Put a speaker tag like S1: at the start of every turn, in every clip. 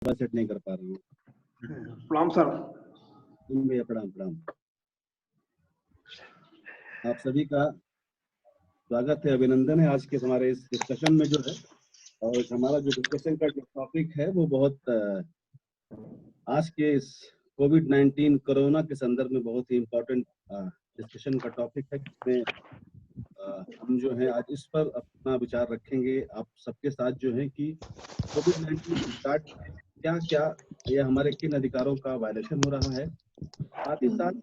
S1: Set नहीं कर पा रहा हूँ।
S2: प्रणाम सर।
S1: भैया प्रणाम प्रणाम। आप सभी का स्वागत है, अभिनंदन है आज के हमारे इस डिस्कशन में जो है। और हमारा जो डिस्कशन का जो टॉपिक है वो बहुत आज के इस कोविड-19 कोरोना के संदर्भ में बहुत ही इम्पोर्टेंट डिस्कशन का टॉपिक है, जिसमें हम जो है आज इस पर अपना विचार रखेंगे आप सबके साथ जो है कि कोविड-19 स्टार्ट क्या क्या या हमारे किन अधिकारों का वायलेशन हो रहा है। साथ ही साथ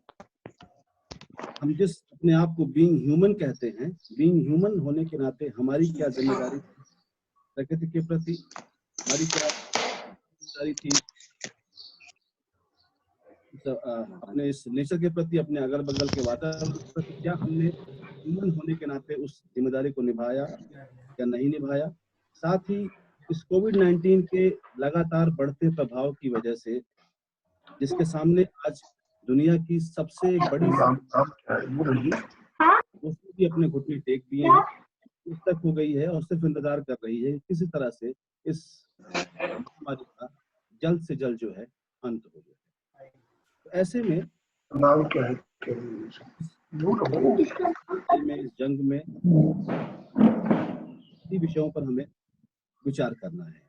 S1: हम जिस अपने आप को बीइंग ह्यूमन कहते हैं, बीइंग ह्यूमन होने के नाते हमारी क्या जिम्मेदारी प्रकृति के प्रति, हमारी क्या जिम्मेदारी थी अपने इस नेचर के प्रति, अपने अगल बगल के वातावरण के प्रति, क्या हमने ह्यूमन होने के नाते उस जिम्मेदारी को निभाया या नहीं निभाया। साथ ही इस कोविड-19 के लगातार बढ़ते प्रभाव की वजह से जिसके सामने आज दुनिया की सबसे बड़ी उसने भी अपने घुटने टेक दिए हैं, उस तक हो गई है और सिर्फ इंतजार कर रही है किसी तरह से इस महामारी का जल्द से जल्द जो है अंत हो जाए। तो ऐसे में इस जंग में इसी विषयों पर हमें विचार करना है।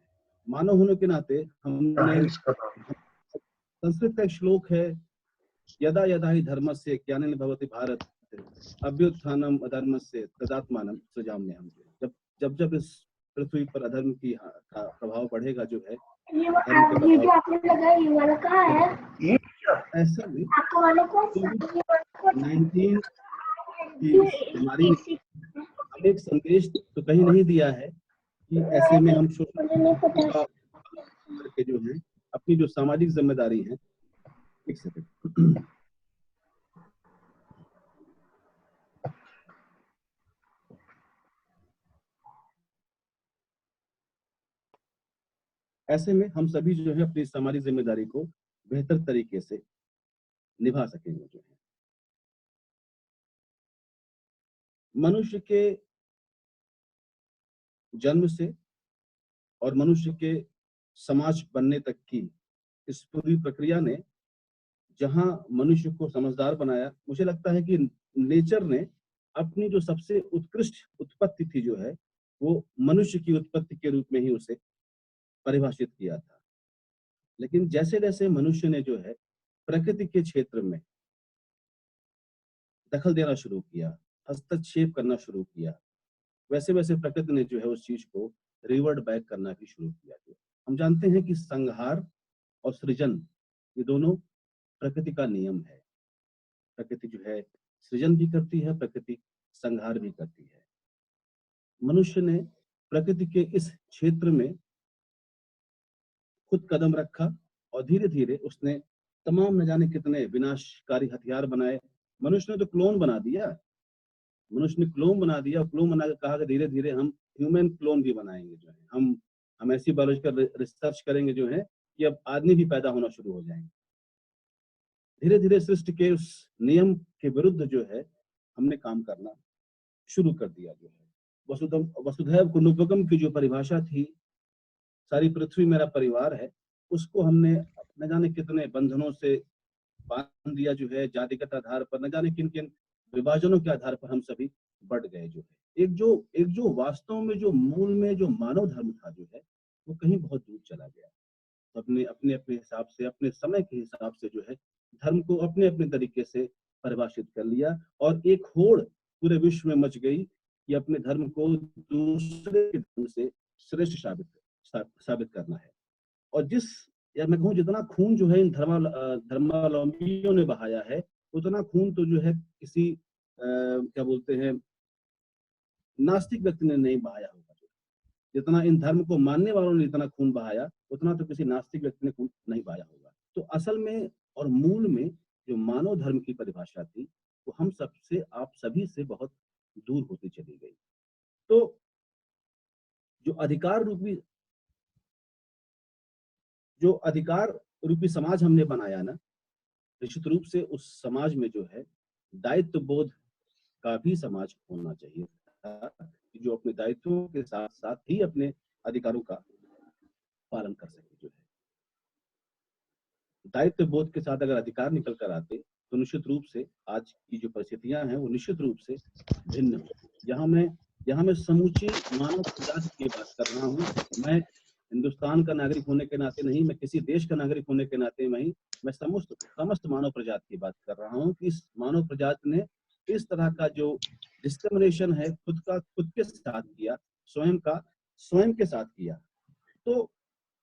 S1: मानव होने के नाते हमने संस्कृत का एक श्लोक है, यदा यदा ही धर्मस्य ग्लानिर्भवति भारत अभ्युत्थानम अधर्मस्य तदात्मानं सृजाम्यहम्। जब जब इस पृथ्वी पर अधर्म की का प्रभाव बढ़ेगा जो है,
S3: ये जो आपने लगाया ये वाला कहाँ है?
S1: ऐसे में
S3: आपको वाला कौन सा?
S1: 19 की बीमारी ने हमें एक संदेश तो कहीं नहीं दिया है कि ऐसे में हम करके जो है अपनी जो सामाजिक जिम्मेदारी है। एक सेकंड। ऐसे में हम सभी जो है अपनी सामाजिक जिम्मेदारी को बेहतर तरीके से निभा सकेंगे। जो है मनुष्य के जन्म से और मनुष्य के समाज बनने तक की इस पूरी प्रक्रिया ने जहां मनुष्य को समझदार बनाया, मुझे लगता है कि नेचर ने अपनी जो सबसे उत्कृष्ट उत्पत्ति थी जो है वो मनुष्य की उत्पत्ति के रूप में ही उसे परिभाषित किया था। लेकिन जैसे जैसे मनुष्य ने जो है प्रकृति के क्षेत्र में दखल देना शुरू किया, हस्तक्षेप करना शुरू किया, वैसे वैसे प्रकृति ने जो है उस चीज को रिवर्ट बैक करना भी शुरू किया। हम जानते हैं कि संहार और सृजन ये दोनों प्रकृति का नियम है। प्रकृति जो है सृजन भी करती है, प्रकृति संहार भी करती है। मनुष्य ने प्रकृति के इस क्षेत्र में खुद कदम रखा और धीरे धीरे उसने तमाम न जाने कितने विनाशकारी हथियार बनाए। मनुष्य ने तो क्लोन बना दिया, मनुष्य ने क्लोन बना दिया। क्लोन बना के कहा कि धीरे धीरे हम ह्यूमन क्लोन भी बनाएंगे। जो है हम ऐसी बायोलॉजिकल रिसर्च करेंगे जो है कि अब आदमी भी पैदा होना शुरू हो जाएंगे। धीरे धीरे सृष्टि के उस नियम के विरुद्ध जो है हमने काम करना शुरू कर दिया। जो है वसुधैव कुटुंबकम की जो परिभाषा थी, सारी पृथ्वी मेरा परिवार है, उसको हमने न जाने कितने बंधनों से बांध दिया। जो है जातिगत आधार पर न जाने किन किन विभाजनों के आधार पर हम सभी बढ़ गए। जो है एक जो वास्तव में जो मूल में जो मानव धर्म था जो है वो कहीं बहुत दूर चला गया। तो अपने अपने अपने हिसाब से, अपने समय के हिसाब से जो है धर्म को अपने अपने तरीके से परिभाषित कर लिया और एक होड़ पूरे विश्व में मच गई कि अपने धर्म को दूसरे धर्म से श्रेष्ठ साबित करना है। और या मैं कहूँ जितना खून जो है इन धर्मावलंबियों ने बहाया है, उतना खून तो जो है किसी क्या बोलते हैं नास्तिक व्यक्ति ने नहीं बहाया होगा। जितना इन धर्म को मानने वालों ने इतना खून बहाया, उतना तो किसी नास्तिक व्यक्ति ने खून नहीं बहाया होगा। तो असल में और मूल में जो मानव धर्म की परिभाषा थी वो हम सबसे, आप सभी से बहुत दूर होती चली गई। तो जो अधिकार रूपी समाज हमने बनाया ना, निश्चित रूप से उस समाज में जो है दायित्व बोध का भी समाज होना चाहिए था, जो अपने दायित्वों के साथ साथ ही अपने अधिकारों का पालन कर सके। जो है दायित्व बोध के साथ अगर अधिकार निकल कर आते तो निश्चित रूप से आज की जो परिस्थितियां हैं वो निश्चित रूप से भिन्न होती। यहाँ मैं समूची मानव प्रजाति की बात कर रहा हूँ। मैं हिंदुस्तान का नागरिक होने के नाते नहीं, मैं किसी देश का नागरिक होने के नाते नहीं, मैं समस्त मानव प्रजाति की बात कर रहा हूँ कि इस मानव प्रजाति ने इस तरह का जो डिस्क्रिमिनेशन है खुद के साथ किया, स्वयं के साथ किया। तो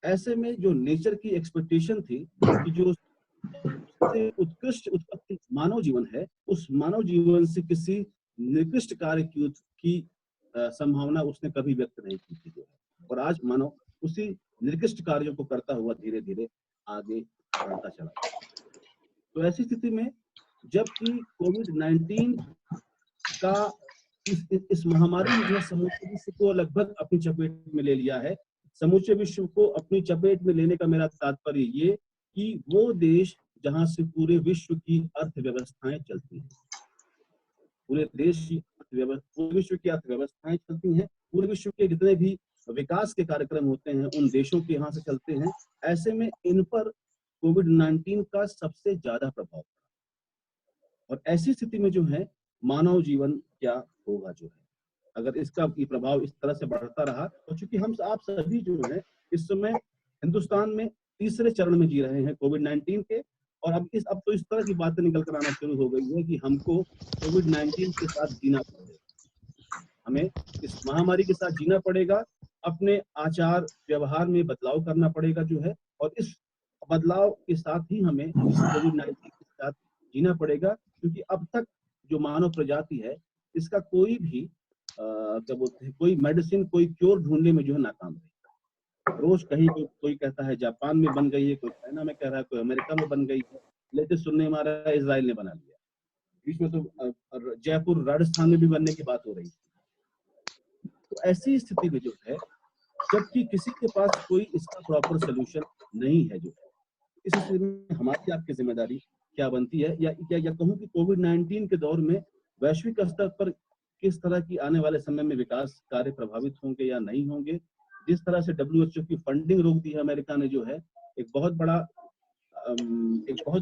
S1: ऐसे में जो नेचर की एक्सपेक्टेशन थी कि जो सबसे उत्कृष्ट उत्पत्ति मानव जीवन है, उस मानव जीवन से किसी निकृष्ट कार्य की संभावना उसने कभी व्यक्त नहीं की थी। और आज मानव उसी निकृष्ट कार्यों को करता हुआ धीरे धीरे आगे बढ़ता चला। तो ऐसी स्थिति में जबकि कोविड-19 का इस महामारी ने जो है समूचे विश्व को लगभग अपनी चपेट में ले लिया है। समूचे विश्व को अपनी चपेट में लेने का मेरा तात्पर्य ये कि वो देश जहां से पूरे विश्व की अर्थव्यवस्थाएं चलती हैं, पूरे विश्व की अर्थव्यवस्थाएं चलती हैं, पूरे विश्व के जितने भी विकास के कार्यक्रम होते हैं उन देशों के यहाँ से चलते हैं। ऐसे में इन पर कोविड-19 का सबसे ज्यादा प्रभाव पड़ा। और ऐसी स्थिति में जो है मानव जीवन क्या होगा जो है, अगर इसका प्रभाव इस तरह से बढ़ता रहा तो चूंकि हम आप सभी जो है इस समय हिंदुस्तान में तीसरे चरण में जी रहे हैं कोविड-19 के, और अब तो इस तरह की बातें निकल कर आना शुरू हो गई है कि हमको कोविड-19 के साथ जीना पड़ेगा, हमें इस महामारी के साथ जीना पड़ेगा, अपने आचार व्यवहार में बदलाव करना पड़ेगा जो है, और इस बदलाव के साथ ही हमें कोविड-19 के साथ जीना पड़ेगा। क्योंकि अब तक जो मानव प्रजाति है इसका कोई भी क्या बोलते हैं, कोई मेडिसिन, कोई क्योर ढूंढने में जो है नाकाम है। रोज कहीं कोई कहता है जापान में बन गई है, कोई चाइना में कह रहा है, कोई अमेरिका में बन गई है, लेटेस्ट सुनने में आ रहा है इजराइल ने बना लिया। बीच में तो जयपुर राजस्थान में भी बनने की बात हो रही थी। तो ऐसी स्थिति में जो है जबकि किसी के पास कोई इसका प्रॉपर सोल्यूशन नहीं है जो है, इस स्थिति में हमारी आपकी जिम्मेदारी क्या बनती है, या कहूँ कि कोविड-19 के दौर में वैश्विक स्तर पर किस तरह की आने वाले समय में विकास कार्य प्रभावित होंगे या नहीं होंगे। जिस तरह से WHO की फंडिंग रोक दी है अमेरिका ने जो है, एक बहुत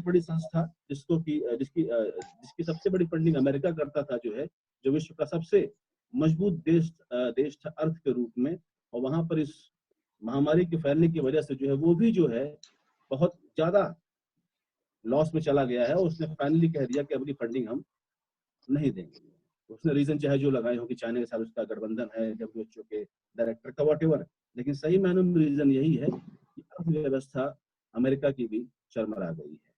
S1: बड़ी संस्था जिसकी सबसे बड़ी फंडिंग अमेरिका करता था जो है, जो विश्व का सबसे मजबूत देश था अर्थ के रूप में, और वहां पर इस महामारी के फैलने की वजह से जो है वो भी जो है बहुत ज्यादा लॉस में चला गया है। और उसने फाइनली कह दिया कि अपनी फंडिंग हम नहीं देंगे। उसने रीजन चाहे जो लगाए हो कि चाइना के साथ उसका गठबंधन है, WHO के डायरेक्टर का, व्हाटएवर, लेकिन सही मायनों में रीजन यही है कि अर्थव्यवस्था अमेरिका की भी चरमरा गई है।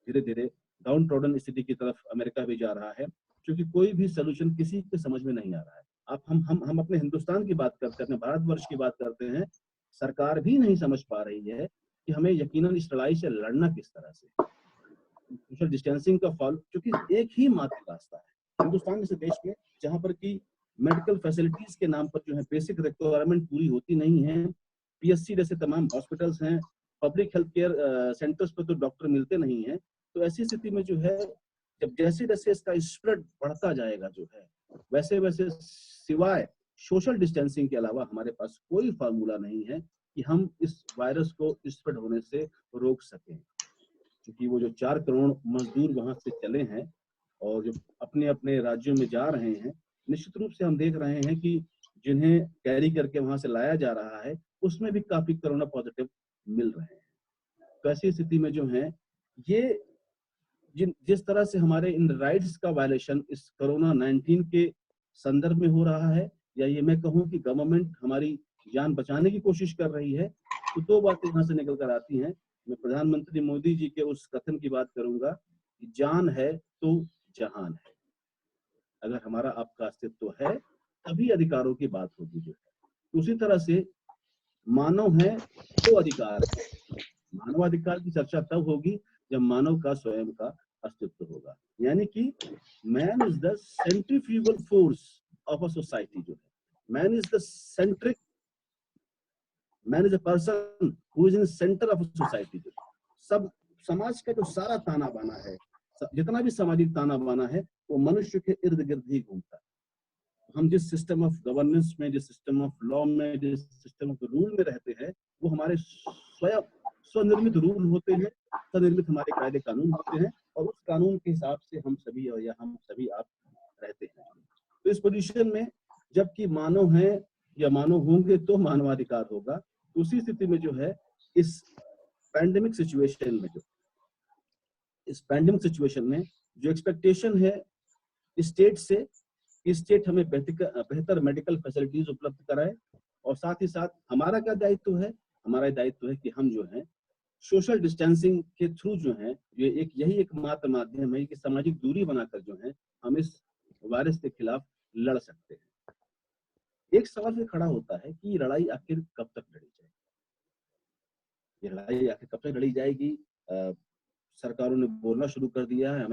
S1: धीरे धीरे डाउन ट्रोडन स्थिति की तरफ अमेरिका भी जा रहा है, क्योंकि कोई भी सोल्यूशन किसी के समझ में नहीं आ रहा है। आप हम अपने हिंदुस्तान की बात करते हैं, अपने भारतवर्ष की बात करते हैं, सरकार भी नहीं समझ पा रही है कि हमें यकीनन इस लड़ाई से लड़ना किस तरह से। सोशल डिस्टेंसिंग का फॉलो, क्योंकि एक ही मात्र रास्ता है हिंदुस्तान जैसे देश में जहां पर की मेडिकल फैसिलिटीज के नाम पर जो है बेसिक रिक्वायरमेंट पूरी होती नहीं है। PSC जैसे तमाम हॉस्पिटल्स हैं, पब्लिक हेल्थ केयर सेंटर्स पर तो डॉक्टर मिलते नहीं हैं। तो ऐसी स्थिति में जो है जब जैसे जैसे इसका स्प्रेड बढ़ता जाएगा जो है, वैसे वैसे सिवाय सोशल डिस्टेंसिंग के अलावा हमारे पास कोई फार्मूला नहीं है कि हम इस वायरस को स्प्रेड होने से रोक सकें। क्योंकि वो जो 4 करोड़ मजदूर वहां से चले हैं और जो अपने अपने राज्यों में जा रहे हैं, निश्चित रूप से हम देख रहे हैं कि जिन्हें कैरी करके वहां से लाया जा रहा है उसमें भी काफी कोरोना पॉजिटिव मिल रहे हैं। तो ऐसी स्थिति में जो है ये जिस तरह से हमारे इन राइट्स का वायलेशन इस कोरोना 19 के संदर्भ में हो रहा है, या ये मैं कहूँ कि गवर्नमेंट हमारी जान बचाने की कोशिश कर रही है, तो दो बातें यहाँ से निकल कर आती हैं। मैं प्रधानमंत्री मोदी जी के उस कथन की बात करूंगा कि जान है तो जहान है। अगर हमारा आपका अस्तित्व है तभी अधिकारों की बात होगी जो है। उसी तरह से मानव है तो अधिकार है। मानवाधिकार की चर्चा तब होगी जब मानव का स्वयं का अस्तित्व होगा। यानी कि man is the centrifugal force of a society जो है, man is a person who is in center of a society। सब समाज का जो सारा ताना बाना है, जितना भी सामाजिक ताना बाना है, वो मनुष्य के इर्द गिर्द ही घूमता है। हम जिस सिस्टम ऑफ गवर्नेंस में, जिस सिस्टम ऑफ लॉ में, जिस सिस्टम ऑफ रूल में रहते हैं, वो हमारे स्वयं स्वनिर्मित रूल होते हैं, स्वनिर्मित हमारे कायदे कानून होते हैं, और उस कानून के हिसाब से हम सभी आप रहते हैं। तो इस पोजीशन में जबकि मानव हैं या मानव होंगे तो मानवाधिकार होगा। तो उसी स्थिति में जो है इस पैंडेमिक सिचुएशन में जो एक्सपेक्टेशन है स्टेट से, स्टेट हमें बेहतर मेडिकल फैसिलिटीज उपलब्ध कराए, और साथ ही साथ हमारा क्या दायित्व है, हमारा दायित्व है कि हम जो है सोशल डिस्टेंसिंग के थ्रू जो है यही एकमात्र माध्यम है कि सामाजिक दूरी बनाकर जो है हम इस वायरस के खिलाफ लड़ सकते हैं। एक सवाल फिर खड़ा होता है कि ये लड़ाई आखिर कब तक लड़ी जाएगी, ये लड़ाई आखिर कब तक लड़ी जाएगी। सरकारों ने बोलना शुरू कर दिया है।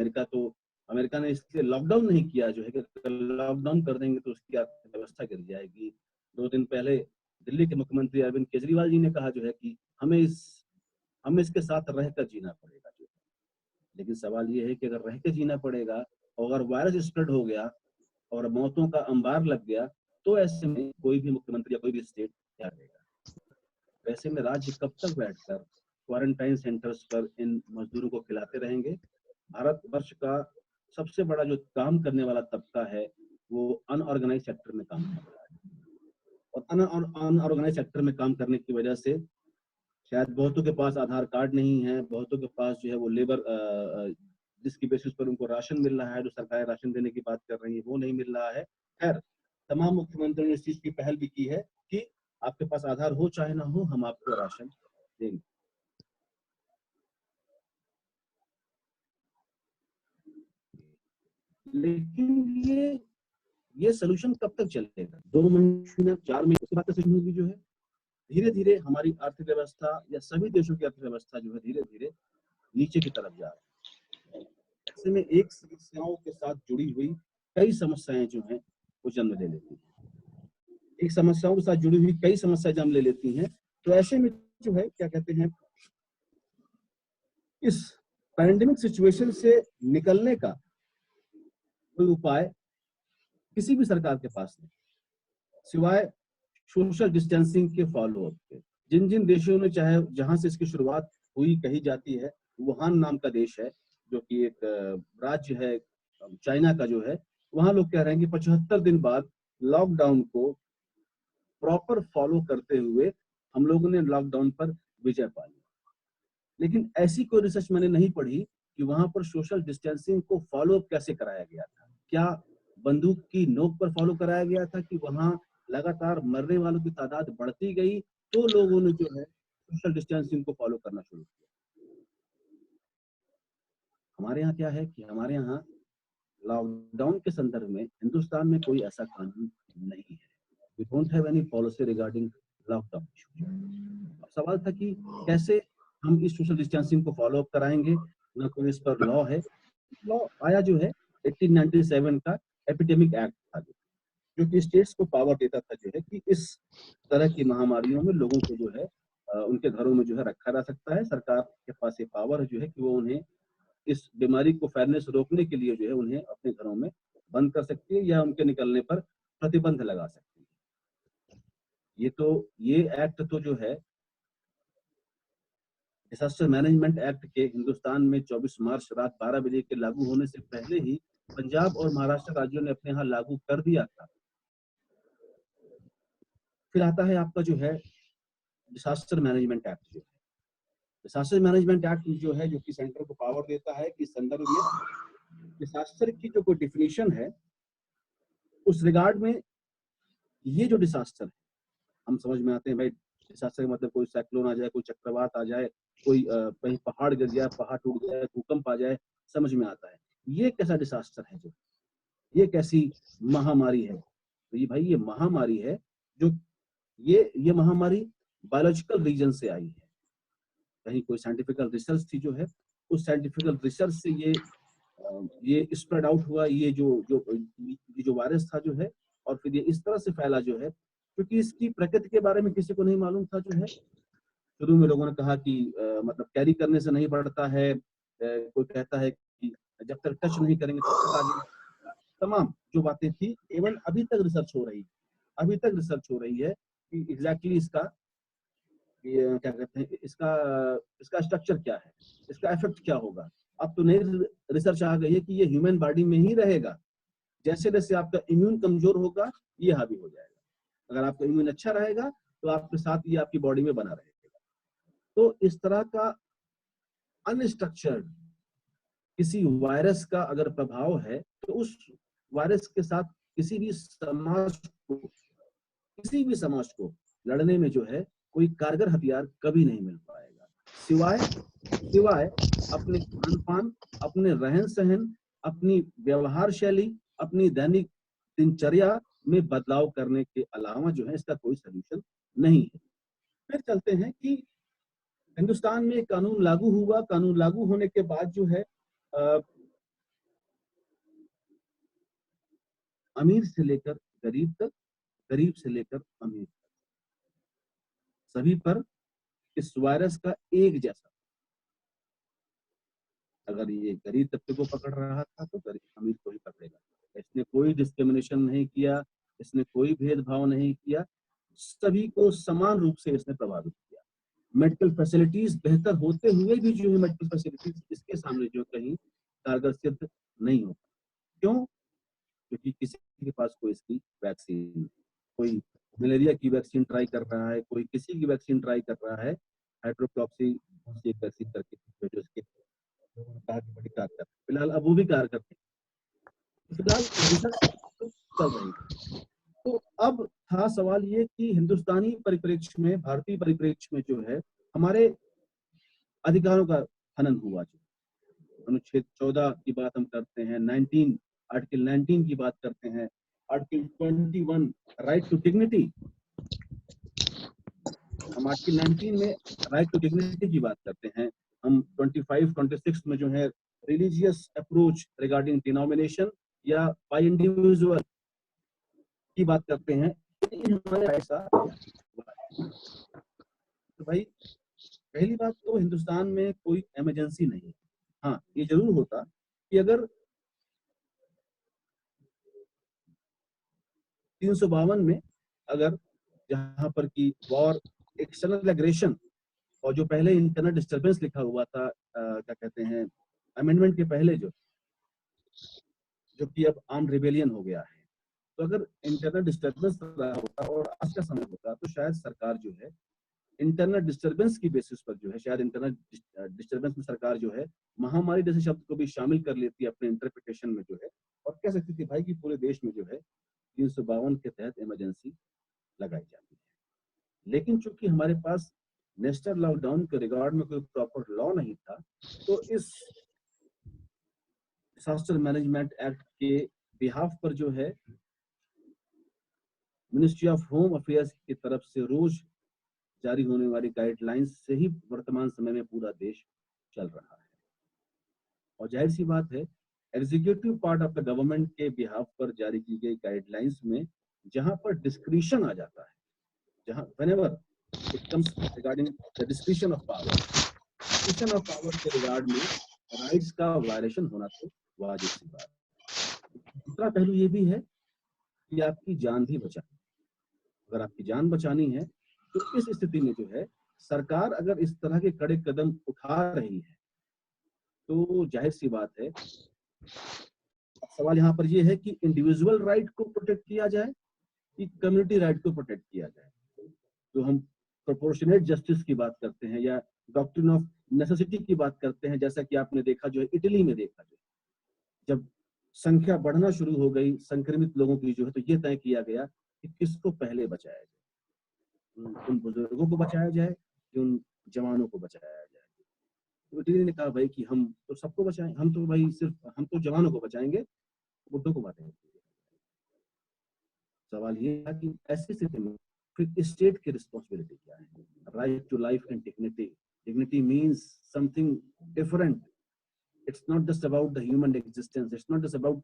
S1: अमेरिका ने इसलिए लॉकडाउन नहीं किया जो है कि लॉकडाउन कर देंगे तो उसकी अर्थव्यवस्था गिर जाएगी। 2 दिन पहले दिल्ली के मुख्यमंत्री अरविंद केजरीवाल जी ने कहा जो है कि हमें इसके साथ रहकर जीना पड़ेगा। लेकिन सवाल ये है कि अगर रह के जीना पड़ेगा और अगर वायरस स्प्रेड हो गया और मौतों का अंबार लग गया, तो ऐसे में कोई भी मुख्यमंत्री या कोई भी स्टेट क्या करेगा? वैसे में राज्य कब तक बैठकर क्वारंटाइन सेंटर्स पर इन मजदूरों को खिलाते रहेंगे? भारतवर्ष का सबसे बड़ा जो काम करने वाला तबका है वो अनऑर्गेनाइज सेक्टर में काम कर रहा है, और अनऑर्गेनाइज सेक्टर में काम करने की वजह से शायद बहुतों के पास आधार कार्ड नहीं है, बहुतों के पास जो है वो लेबर जिसकी बेसिस पर उनको राशन मिल रहा है, जो सरकार राशन देने की बात कर रही है वो नहीं मिल रहा है। खैर, तमाम मुख्यमंत्रियों ने इस चीज की पहल भी की है कि आपके पास आधार हो चाहे ना हो, हम आपको राशन देंगे। लेकिन ये सोल्यूशन कब तक चलेगा? 2 महीने, 4 महीने, उसके बाद तो होगी जो है धीरे धीरे हमारी अर्थव्यवस्था या सभी देशों की अर्थव्यवस्था जो है धीरे धीरे नीचे की तरफ जा रही है। ऐसे में एक समस्याओं के साथ जुड़ी हुई कई समस्याएं जो हैं वो जन्म ले लेती हैं। एक समस्याओं के साथ जुड़ी हुई कई समस्याएं जन्म ले लेती हैं। तो ऐसे में जो है क्या कहते हैं, इस पैंडेमिक सिचुएशन से निकलने का कोई उपाय किसी भी सरकार के पास नहीं, सिवाय सोशल डिस्टेंसिंग के फॉलोअप के। जिन जिन देशों में, चाहे जहां से इसकी शुरुआत हुई कही जाती है, वुहान नाम का देश है जो कि एक राज्य है चाइना का जो है, वहां लोग कह रहे हैं कि 75 दिन बाद लॉकडाउन को प्रॉपर फॉलो करते हुए हम लोगों ने लॉकडाउन पर विजय पा ली। लेकिन ऐसी कोई रिसर्च मैंने नहीं पढ़ी कि वहां पर सोशल डिस्टेंसिंग को फॉलो कैसे कराया गया था। क्या बंदूक की नोक पर फॉलो कराया गया था कि वहां लगातार मरने वालों की तादाद बढ़ती गई तो लोगों ने जो है सोशल डिस्टेंसिंग को फॉलो करना शुरू किया? हमारे यहाँ क्या है कि हमारे यहाँ लॉकडाउन के संदर्भ में हिंदुस्तान में कोई ऐसा कानून नहीं है। We don't have any policy regarding lockdown. सवाल था कि कैसे हम इस सोशल डिस्टेंसिंग को फॉलो अप कराएंगे, ना कोई इस पर लॉ है। लॉ आया जो है 1897 का एपिडेमिक एक्ट था जो कि स्टेट्स को पावर देता था जो है कि इस तरह की महामारियों में लोगों को जो है उनके घरों में जो है रखा जा सकता है। सरकार के पास ये पावर जो है कि वो उन्हें इस बीमारी को फैलने से रोकने के लिए जो है उन्हें अपने घरों में बंद कर सकती है या उनके निकलने पर प्रतिबंध लगा सकती है। ये एक्ट तो जो है डिजास्टर मैनेजमेंट एक्ट के हिंदुस्तान में 24 मार्च रात 12 बजे के लागू होने से पहले ही पंजाब और महाराष्ट्र राज्यों ने अपने यहाँ लागू कर दिया था। फिर आता है आपका जो है डिजास्टर मैनेजमेंट एक्ट। जो है डिजास्टर मैनेजमेंट एक्ट जो है जो कि सेंटर को पावर देता है कि संदर्भ में डिजास्टर की जो कोई डिफिनीशन है उस रिगार्ड में ये जो डिजास्टर है हम समझ में आते हैं भाई, डिजास्टर का मतलब कोई साइक्लोन आ जाए, कोई चक्रवात आ जाए, कोई कहीं पहाड़ गिर जाए, पहाड़ टूट जाए, भूकंप आ जाए, समझ में आता है। ये कैसा डिजास्टर है, जो ये कैसी महामारी है? तो ये भाई ये महामारी है जो ये महामारी बायोलॉजिकल रीजन से आई है। कहीं कोई साइंटिफिकल रिसर्च थी जो है, उस साइंटिफिकल रिसर्च से ये स्प्रेड आउट हुआ, ये जो वायरस था जो है, और फिर ये इस तरह से फैला जो है, क्योंकि इसकी प्रकृति के बारे में किसी को नहीं मालूम था जो है। शुरू में लोगों ने कहा कि मतलब कैरी करने से नहीं बढ़ता है, कोई कहता है कि जब तक टच नहीं करेंगे तब तक आगे, तमाम जो बातें थी। एवं अभी तक रिसर्च हो रही है कि एग्जैक्टली इसका ये क्या कहते हैं, इसका स्ट्रक्चर क्या है, इसका इफेक्ट क्या होगा। अब तो नई रिसर्च आ गई है कि ये ह्यूमन बॉडी में ही रहेगा। जैसे जैसे आपका इम्यून कमजोर होगा ये हावी हो जाएगा, अगर आपका इम्यून अच्छा रहेगा तो आपके साथ ये आपकी बॉडी में बना रहेगा। तो इस तरह का अनस्ट्रक्चर्ड किसी वायरस का अगर प्रभाव है तो उस वायरस के साथ किसी भी समाज को लड़ने में जो है कोई कारगर हथियार कभी नहीं मिल पाएगा, सिवाय अपने खान पान, अपने रहन सहन, अपनी व्यवहार शैली, अपनी दैनिक दिनचर्या में बदलाव करने के अलावा जो है इसका कोई सलूशन नहीं है। फिर चलते हैं कि हिंदुस्तान में कानून लागू हुआ, कानून लागू होने के बाद जो है अमीर से लेकर गरीब तक, गरीब से लेकर अमीर तक, सभी पर इस वायरस का एक जैसा, अगर ये गरीब तबके को पकड़ रहा था तो गरीब अमीर को ही पकड़ेगा। इसने कोई डिस्क्रिमिनेशन नहीं किया, इसने कोई भेदभाव नहीं किया, सभी को समान रूप से इसने प्रभावित किया। मेडिकल फैसिलिटीज बेहतर होते हुए भी जो है मेडिकल फैसिलिटीज इसके सामने जो कहीं कारगर सिद्ध नहीं हो। क्यों? क्योंकि किसी के पास कोई इसकी वैक्सीन, कोई मलेरिया की वैक्सीन ट्राई कर रहा है, कोई किसी की वैक्सीन ट्राई कर रहा है, हाइड्रोक्लोक्सी वैक्सीन करके जो इसके कहा कि बड़ी कारगर, फिलहाल अब वो भी कारगर है, फिलहाल चल रही है। तो अब था सवाल ये कि हिंदुस्तानी परिप्रेक्ष्य में, भारतीय परिप्रेक्ष्य में जो है हमारे अधिकारों का हनन हुआ। जो अनुच्छेद 14 की बात हम करते हैं, आर्टिकल 19 की बात करते हैं, आर्टिकल 21 राइट टू डिग्निटी, हम आर्टिकल 19 में राइट टू डिग्निटी की बात करते हैं, हम 25, 26 में जो है रिलीजियस अप्रोच रिगार्डिंग डिनोमिनेशन या बाय इंडिविजुअल की बात करते हैं। हमारे ऐसा तो भाई पहली बात तो हिंदुस्तान में कोई इमरजेंसी नहीं है। हाँ, ये जरूर होता कि अगर 352 में अगर जहां पर की वॉर, एक्सटर्नल एग्रेशन और जो पहले इंटरनल डिस्टर्बेंस लिखा हुआ था, क्या कहते हैं, अमेंडमेंट के पहले जो कि अब आर्म रिबेलियन हो गया है, तो अगर इंटरनल डिस्टर्बेंस रहा होता और आज का समय होता तो शायद सरकार जो है इंटरनल डिस्टर्बेंस की बेसिस पर जो है, शायद इंटरनल डिस्टर्बेंस में सरकार जो है महामारी जैसे शब्द को भी शामिल कर लेती है अपने इंटरप्रिटेशन में जो है, और कह सकती थी भाई कि पूरे देश में जो है 352 के तहत इमरजेंसी लगाई जाती है। लेकिन चूंकि हमारे पास नेशनल लॉकडाउन के रिगार्ड में कोई प्रॉपर लॉ नहीं था, तो इस डिजास्टर मैनेजमेंट एक्ट के बिहाफ पर जो है मिनिस्ट्री ऑफ होम अफेयर्स की तरफ से रोज जारी होने वाली गाइडलाइंस से ही वर्तमान समय में पूरा देश चल रहा है। और जाहिर सी बात है executive part of the government के बिहाफ पर जारी की गई गाइडलाइंस में जहां पर डिस्क्रिशन आ जाता है, जहां whenever it comes regarding the discretion of power के रिगार्ड में राइट्स का वायलेशन होना तो वाजिब सी बात है। दूसरा पहलू ये भी है कि आपकी जान भी बचानी, अगर आपकी जान बचानी है तो इस स्थिति में जो है सरकार अगर इस तरह के कड़े कदम उठा रही है तो जाहिर सी बात है सवाल यहाँ पर यह है कि इंडिविजुअल राइट को प्रोटेक्ट किया जाए कि कम्युनिटी राइट को प्रोटेक्ट किया जाए। तो हम प्रोपोर्शनेट जस्टिस की बात करते हैं या डॉक्ट्रिन ऑफ नेसेसिटी की बात करते हैं, जैसा कि आपने देखा जो है इटली में देखा, जो जब संख्या बढ़ना शुरू हो गई संक्रमित लोगों की जो है, तो ये तय किया गया कि किसको पहले बचाया जाए, उन बुजुर्गों को बचाया जाए कि उन जवानों को बचाया जाए। तो इटली ने कहा भाई कि हम तो सबको बचाएं, हम तो भाई सिर्फ हम तो जवानों को बचाएंगे, बुड्ढों को बांटेंगे। सवाल ये था कि ऐसी स्थिति में फिर स्टेट की रिस्पॉन्सिबिलिटी क्या है? Right to life and dignity, dignity means something different, it's not just about the human existence, it's not just about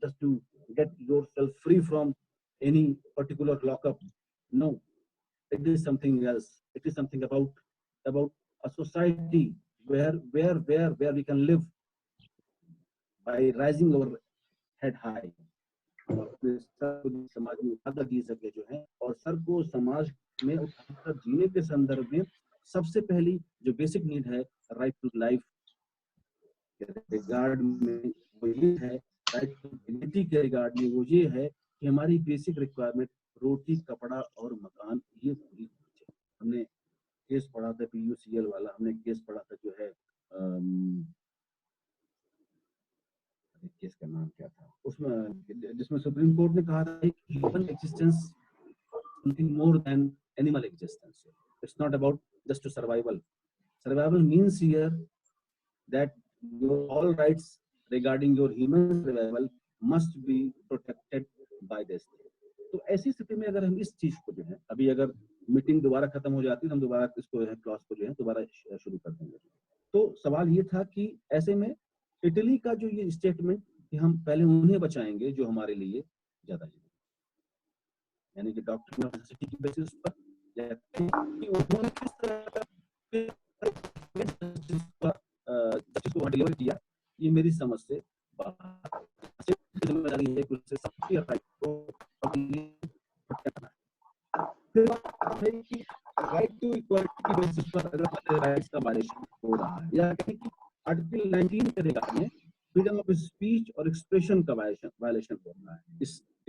S1: just to get yourself free from any particular lockup. No, it is something else. It is something about a society where we can live by raising our head high, और sir को समाज में उठाकर जी सके जो है, और sir को समाज में उठाकर जीने के संदर्भ में सबसे पहली जो बेसिक नीड है राइट टू लाइफ के रिगार्ड में वो ये है, राइट टू डिग्निटी के रिगार्ड में वो ये है कि हमारी बेसिक रिक्वायरमेंट रोटी, कपड़ा और मकान ये पूरी होनी चाहिए। हमने केस पढ़ा था PUCL वाला, हमने केस पढ़ा था जो है केस का नाम क्या था उसमें, जिसमें सुप्रीम कोर्ट ने कहा था कि human existence something more than animal existence. It's not about just to survival. Survival means here that your all rights regarding your human survival must be protected by the state। तो ऐसी स्थिति में अगर हम इस चीज को जो है, अभी अगर मीटिंग दोबारा खत्म हो जाती है तो हम दोबारा इसको क्लॉज को जो है दोबारा शुरू कर देंगे। तो सवाल ये था कि ऐसे में इटली का जो ये स्टेटमेंट कि हम पहले उन्हें बचाएंगे जो हमारे लिए ज्यादा जरूरी, यानी कि डॉक्टर नेसेसिटी की बेसिस पर या कि उन्होंने किस तरह जिसको डिलीवर किया, ये मेरी समझ से बाहर जिम्मेदारी है कि उससे सबके राइट को फिर है कि राइट टू इक्वालिटी की बेसिस पर अगर राइट्स का वायलेशन हो रहा है या कहीं कि आर्टिकल 19 के रिगार्ड में फ्रीडम ऑफ स्पीच और एक्सप्रेशन का वायलेशन हो रहा है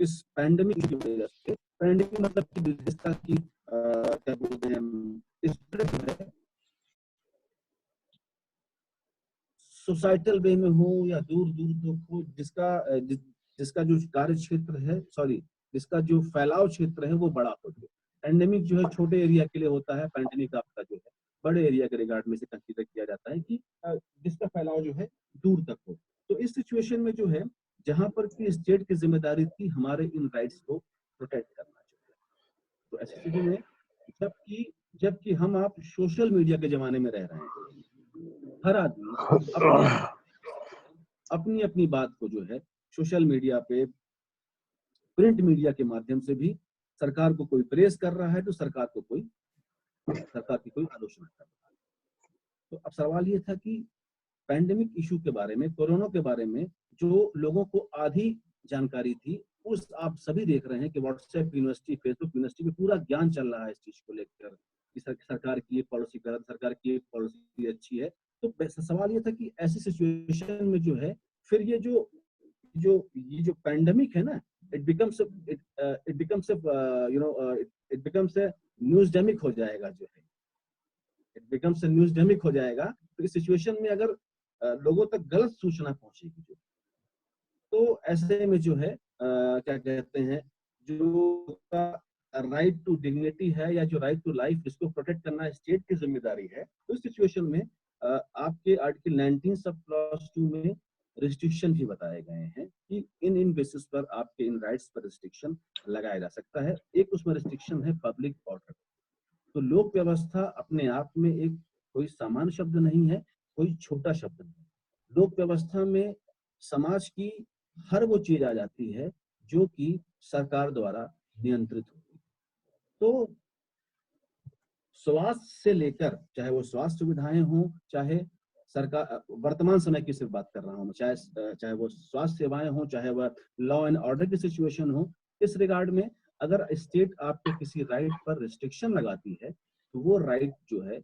S1: इस पैंडेमिक की वजह से। पैंडेमिक मतलब कि जिसका की क्या बोलते हैं इस सोसाइटल वे में हो या दूर दूर तक हो, जिसका जो कार्य क्षेत्र है, जिसका जो फैलाव क्षेत्र है वो बड़ा हो जाए। पैंडेमिक जो है छोटे एरिया के लिए होता है, पैंडेमिक आपका जो है बड़े एरिया के रिगार्ड में से कंसीडर किया जाता है कि जिसका फैलाव जो है दूर तक हो। तो इस सिचुएशन में जो है जहां पर की स्टेट की जिम्मेदारी थी हमारे इन राइट्स को प्रोटेक्ट करना चाहिए। तो ऐसी स्थिति में जबकि हम आप सोशल मीडिया के जमाने में रह रहे हैं, हर आदमी अपनी अपनी बात को जो है सोशल मीडिया पे, प्रिंट मीडिया के माध्यम से भी सरकार को कोई प्रेस कर रहा है तो सरकार की कोई आलोचना कर रहा है। तो अब सवाल ये था कि पैंडेमिक इशू के बारे में, कोरोना के बारे में जो लोगों को आधी जानकारी थी, उस आप सभी देख रहे हैं कि व्हाट्सएप यूनिवर्सिटी, फेसबुक यूनिवर्सिटी में पूरा ज्ञान चल रहा है इस चीज को लेकर कि सरकार की ये पॉलिसी गलत, सरकार की एक पॉलिसी अच्छी है। तो सवाल ये था कि ऐसी सिचुएशन में जो है फिर ये जो पैंडेमिक है ना, इट बिकम्स न्यूज़डेमिक हो जाएगा, जो है इट बिकम्स न्यूज़डेमिक हो जाएगा। तो इस सिचुएशन में अगर लोगों तक गलत सूचना पहुंचेगी जो, तो ऐसे में जो है क्या कहते हैं, जो राइट टू डिग्निटी है या जो राइट टू लाइफ, इसको प्रोटेक्ट करना स्टेट की जिम्मेदारी है। तो इस सिचुएशन में आपके आर्टिकल 19 सब क्लॉज 2 में रिस्ट्रिक्शन भी बताए गए हैं कि इन बेसिस पर आपके इन राइट्स पर रिस्ट्रिक्शन लगाया जा सकता है। एक उसमें रिस्ट्रिक्शन है पब्लिक ऑर्डर। तो लोक व्यवस्था अपने आप में एक कोई सामान्य शब्द नहीं है, कोई छोटा शब्द नहीं। लोक व्यवस्था में समाज की हर वो चीज आ जाती है जो कि सरकार द्वारा नियंत्रित होती है। तो स्वास्थ्य से लेकर, चाहे वो स्वास्थ्य सुविधाएं हों, चाहे सरकार, वर्तमान समय की सिर्फ बात कर रहा हूँ, चाहे वो स्वास्थ्य सेवाएं हों, चाहे वह लॉ एंड ऑर्डर की सिचुएशन हो, इस रिगार्ड में अगर स्टेट आपके किसी राइट पर रिस्ट्रिक्शन लगाती है तो वो राइट जो है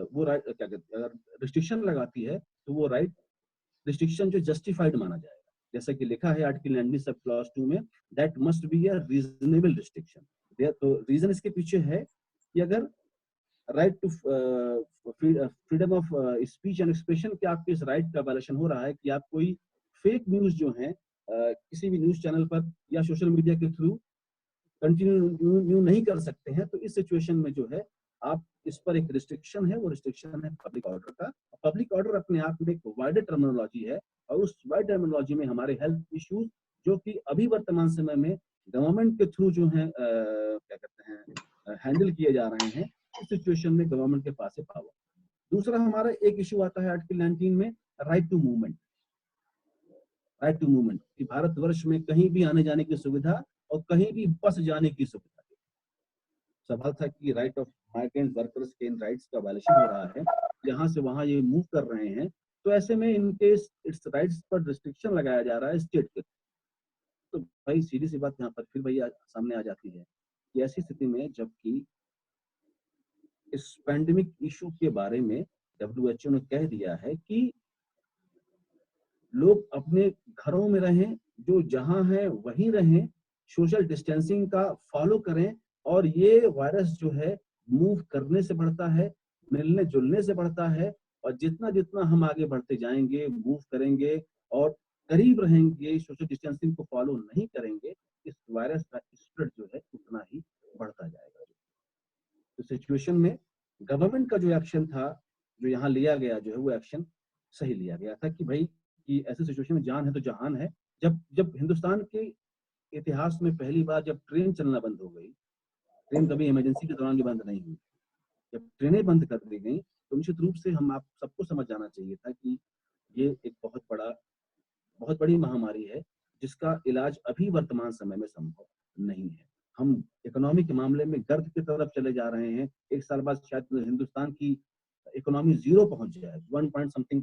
S1: वो राइट क्या कहते हैं, अगर रिस्ट्रिक्शन लगाती है तो वो राइट रिस्ट्रिक्शन जो जस्टिफाइड माना जाएगा। जैसा कि लिखा है आर्टिकल 19 सब क्लॉज 2 में, that must be a reasonable restriction. तो रीजन इसके पीछे है कि अगर right to freedom of speech and expression के आपके इस राइट का वायलेशन हो रहा है कि आप कोई फेक न्यूज जो है किसी भी न्यूज चैनल पर या सोशल मीडिया के थ्रू कंटिन्यू नहीं कर सकते हैं, तो इस सिचुएशन में जो है आप इस पर एक रिस्ट्रिक्शन है, वो रिस्ट्रिक्शन है पब्लिक ऑर्डर का। पब्लिक ऑर्डर अपने आप में एक वाइडर टर्मिनोलॉजी है और उस वाइड टर्मिनोलॉजी में हमारे हेल्थ इश्यूज जो कि अभी वर्तमान समय में गवर्नमेंट के थ्रू जो है क्या कहते हैं हैंडल किए जा रहे हैं, इस सिचुएशन में गवर्नमेंट के पास है पावर। दूसरा हमारा एक इशू आता है आर्टिकल 19 में, right to movement. Right to movement कि भारतवर्ष में कहीं भी आने जाने की सुविधा और कहीं भी बस जाने की सुविधा। सवाल था कि राइट ऑफ माइग्रेंट वर्कर्स के इन राइट्स का वायलेशन हो रहा है, यहाँ से वहां ये मूव कर रहे हैं, तो ऐसे में इनके इट्स राइट्स पर रिस्ट्रिक्शन लगाया जा रहा है स्टेट के। तो भाई सीधी सी बात यहाँ पर फिर भैया सामने आ जाती है कि ऐसी स्थिति में जबकि इस पैंडेमिक इशू के बारे में WHO ने कह दिया है कि लोग अपने घरों में रहें, जो जहां है वहीं रहें, सोशल डिस्टेंसिंग का फॉलो करें, और ये वायरस जो है मूव करने से बढ़ता है, मिलने जुलने से बढ़ता है, और जितना जितना हम आगे बढ़ते जाएंगे, मूव करेंगे और करीब रहेंगे, सोशल डिस्टेंसिंग को फॉलो नहीं करेंगे, इस वायरस का स्प्रेड जो है उतना ही बढ़ता जाएगा। तो सिचुएशन में गवर्नमेंट का जो एक्शन था, जो यहाँ लिया गया जो है वो एक्शन सही लिया गया था कि भाई कि ऐसे सिचुएशन में जान है तो जहान है। जब हिंदुस्तान के इतिहास में पहली बार जब ट्रेन चलना बंद हो गई, ट्रेन कभी इमरजेंसी के दौरान भी बंद नहीं हुई, जब ट्रेनें बंद कर दी गई तो निश्चित रूप से हम आप सबको समझ जाना चाहिए था कि ये एक बहुत बड़ी महामारी है जिसका इलाज अभी वर्तमान समय में संभव नहीं है। हम इकोनॉमी के मामले में गर्त की तरफ चले जा रहे हैं। एक साल बाद शायद हिंदुस्तान की इकोनॉमी 0 पहुंच जाए, 1 point something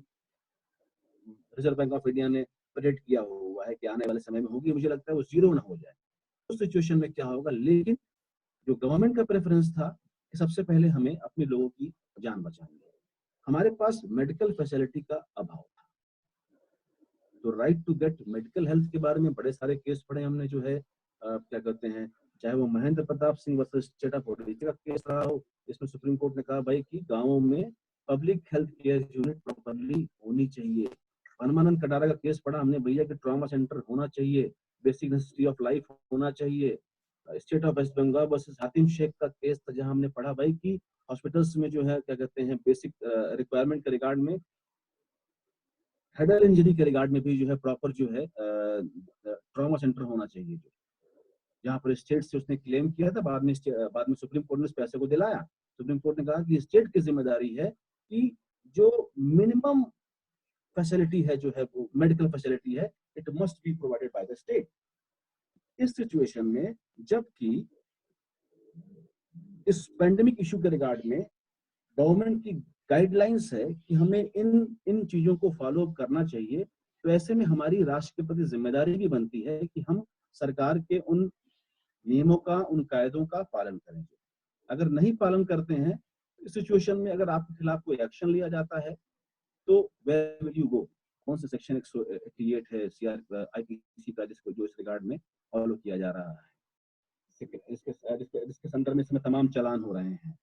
S1: reserve bank of India ने प्रेडिक्ट किया हुआ है कि आने वाले समय में होगी। मुझे लगता है वो 0 ना हो जाए। उस सिचुएशन में क्या होगा, लेकिन जो गवर्नमेंट का प्रेफरेंस था कि सबसे पहले हमें अपने लोगों की जान बचानी है। हमारे पास मेडिकल फैसिलिटी का अभाव था, तो right to get medical health के बारे में बड़े सारे केस पढ़े हमने, जो है क्या कहते हैं, चाहे वो Mahendra Pratap Singh versus state of Odisha का केस रहा हो, इसमें सुप्रीम कोर्ट ने कहा भाई कि गांवों में public health care unit properly होनी चाहिए। हनुमानंद कटारा का केस पढ़ा हमने भैया कि ट्रॉमा सेंटर होना चाहिए, बेसिक नेसेसिटी ऑफ लाइफ होना चाहिए। State of West Bengal versus Hatim Sheikh का केस था, जहां हमने पढ़ा भाई कि हॉस्पिटल्स में जो है क्या कहते हैं, बेसिक रिक्वायरमेंट के रिगार्ड में, हेडर इंजरी के रिगार्ड में भी जो है प्रॉपर जो है ट्रॉमा सेंटर होना चाहिए। जो जहाँ पर स्टेट से उसने क्लेम किया था, बाद में सुप्रीम कोर्ट ने उस पैसे को दिलाया। सुप्रीम कोर्ट ने कहा कि स्टेट की जिम्मेदारी है कि जो मिनिमम फैसिलिटी है, जो है वो मेडिकल फैसिलिटी है, it must be provided by the state. इस सिचुएशन में जबकि इस पैंडेमिक इशू के रिगार्ड में गवर्नमेंट की गाइडलाइंस है कि हमें इन चीजों को फॉलो करना चाहिए, तो ऐसे में हमारी राष्ट्र के प्रति जिम्मेदारी भी बनती है कि हम सरकार के उन नियमों का, उन कायदों का पालन करें। अगर नहीं पालन करते हैं, इस सिचुएशन में अगर आपके खिलाफ कोई एक्शन लिया जाता है तो वेयर विल यू गो? कौन से सेक्शन 188 है आईपीसी का जिसको जो इस रिगार्ड में फॉलो किया जा रहा है। इसके संदर्भ में इसमें तमाम चालान हो रहे हैं।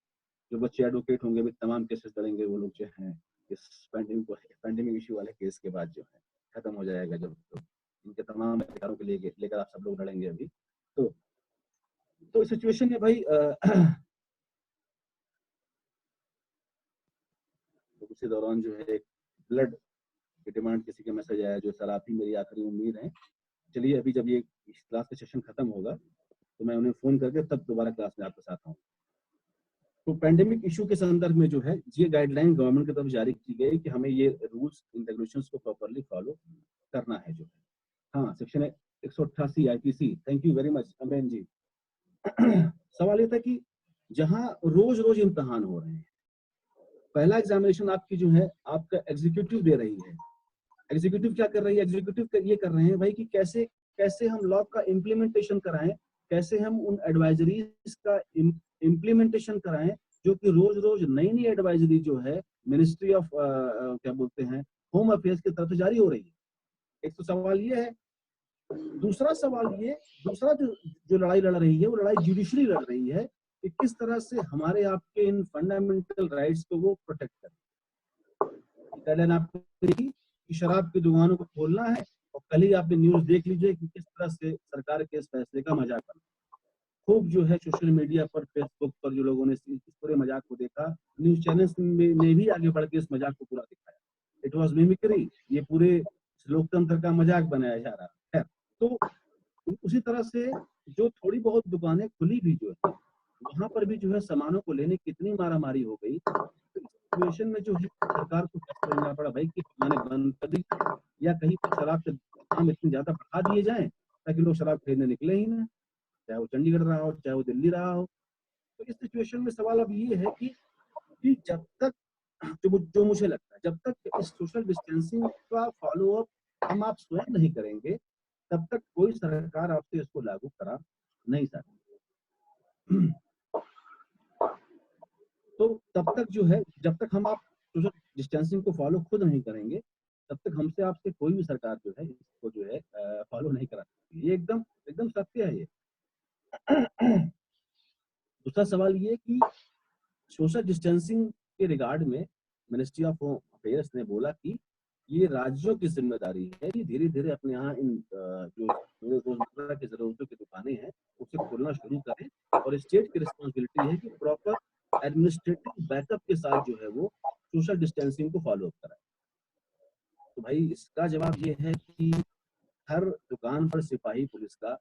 S1: जो बच्चे एडवोकेट होंगे भी तमाम केसेस लड़ेंगे, वो लोग जो हैं इस पैंडेमिक इशू वाले केस के बाद जो है खत्म हो जाएगा, जब तो इनके तमाम अधिकारों के लिए लेकर आप सब लोग लड़ेंगे अभी। तो इस सिचुएशन में भाई तो उसी दौरान जो है ब्लड की डिमांड किसी का मैसेज आया, जो सर आप ही मेरी आखिरी उम्मीद है। चलिए अभी जब ये क्लास का सेशन खत्म होगा तो मैं उन्हें फोन करके तब दोबारा क्लास में आपके साथ आऊँ। तो पैंडेमिक इशू के संदर्भ में जो है ये गाइडलाइन गवर्नमेंट की तरफ जारी की गई कि हमें ये रूल्स एंड रेगुलेशंस को प्रॉपर्ली फॉलो करना है। जो है हाँ, section 188 IPC. Thank you very much Amren ji. सवाल ये था कि जहां रोज रोज इम्तहान हो रहे हैं, पहला एग्जामिनेशन आपकी जो है आपका एग्जीक्यूटिव दे रही है। एग्जीक्यूटिव क्या कर रही है? एग्जीक्यूटिव ये कर रहे हैं भाई कि कैसे हम लॉ का इम्प्लीमेंटेशन कराएं, कैसे हम उन एडवाइजरीज का इम्प्लीमेंटेशन कराएं, जो कि रोज रोज नई नई एडवाइजरी जो है मिनिस्ट्री ऑफ क्या बोलते हैं, होम अफेयर्स की तरफ से जारी हो रही है। एक तो सवाल ये है। दूसरा सवाल ये, दूसरा जो लड़ाई लड़ रही है वो लड़ाई जुडिशरी लड़ रही है कि किस तरह से हमारे आपके इन फंडामेंटल राइट्स को वो प्रोटेक्ट करें। आपको कि शराब की दुकानों को खोलना है, और कल ही आपने न्यूज देख लीजिए कि किस तरह से सरकार के इस फैसले का मजाक बना। खूब जो है सोशल मीडिया पर, फेसबुक पर जो लोगों ने इस पूरे मजाक को देखा, न्यूज चैनल्स ने भी आगे बढ़ के इस मजाक को पूरा दिखाया। इट वॉज मिमिक्री, ये पूरे लोकतंत्र का मजाक बनाया जा रहा है। तो उसी तरह से जो थोड़ी बहुत दुकानें खुली भी जो है, वहां पर भी जो है सामानों को लेने की इतनी मारामारी हो गई। तो इस सिचुएशन में जो है सरकार को फैसला लेना पड़ा भाई कि दुकानें बंद कर दी, या कहीं पर शराब के दाम इतने ज्यादा बढ़ा दिए जाएं ताकि लोग शराब खरीदने निकले ही ना, चाहे वो चंडीगढ़ रहा हो, चाहे वो दिल्ली रहा हो। तो इस सिचुएशन में सवाल अब ये है कि जब तक जो मुझे लगता है, जब तक इस सोशल डिस्टेंसिंग का फॉलो अप हम आप स्वयं नहीं करेंगे, तब तक कोई सरकार आपसे इसको लागू करा नहीं सकती। तो तब तक जो है, जब तक हम आप सोशल डिस्टेंसिंग को फॉलो खुद नहीं करेंगे, तब तक हमसे आपसे कोई भी सरकार जो है इसको जो है फॉलो नहीं करा सकती। ये एकदम एकदम सत्य है ये। दूसरा सवाल ये कि सोशल डिस्टेंसिंग के रिगार्ड में मिनिस्ट्री ऑफ होम अफेयर्स ने बोला कि ये राज्यों की जिम्मेदारी है कि धीरे धीरे अपने यहाँ इन जो रोजमर्रा की जरूरतों की दुकानें हैं उसे खोलना शुरू करें, और स्टेट की रिस्पॉन्सिबिलिटी है कि प्रॉपर एडमिनिस्ट्रेटिव बैकअप के साथ जो है वो सोशल डिस्टेंसिंग को फॉलो अप कराए। तो भाई इसका जवाब ये है कि हर दुकान पर सिपाही पुलिस का